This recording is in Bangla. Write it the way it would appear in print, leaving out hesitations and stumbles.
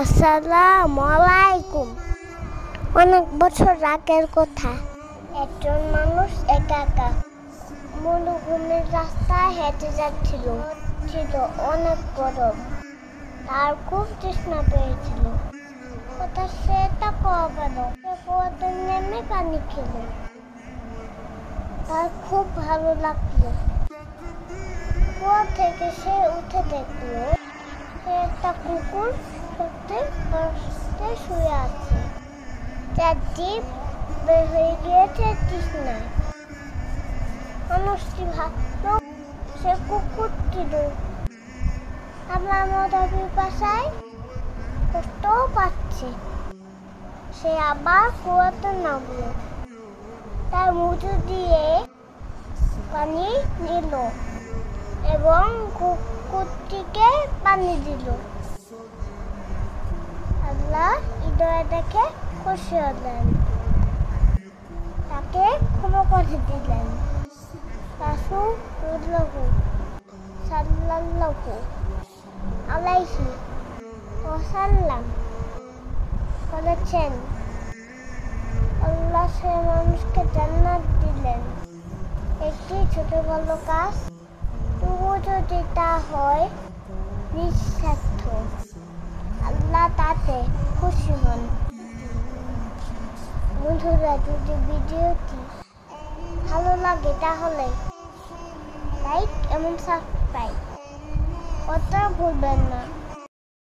আসসালামু আলাইকুম। অনেক বছর আগের কথা। একজন মানুষ একা একা মরুভূমির রাস্তায় হেঁটে যাচ্ছিল। ছিল অনেক গরম, তার খুব তৃষ্ণা পেয়েছিল। হঠাৎ সে একটা কুয়া পেল। সে কুয়াতে নেমে পানি খেল। তার খুব ভালো লাগলো। কুয়া থেকে সে উঠে দেখলো সে একটা কুকুর শুয়ে আছে। তার জিভ বের হয়ে গিয়েছে তৃষ্ণায়। মানুষটি ভাবলো সে কুকুরটি আমার মতো পিপাসায় কষ্টও পাচ্ছে। সে আবার কুয়াতে নামলো। তার মুঠো দিয়ে পানি নিল এবং কুকুরটিকে পানি দিল। আল্লাহ হৃদয় দেখে খুশি হলেন, তাকে ক্ষমা করে দিলেন। রাসূলুল্লাহ সাল্লাল্লাহু আলাইহি ওয়াসাল্লাম বলেছেন, আল্লাহ সে মানুষকে জান্নাত দিলেন একটি ছোট ভালো কাজ, তবু যদি তা হয় নিঃস্বার্থ, আল্লাহ তাতে খুশি হন। বন্ধুরা, যদি ভিডিওটি ভালো লাগে তাহলে লাইক এবং সাবস্ক্রাইব করতে ভুলবেন না।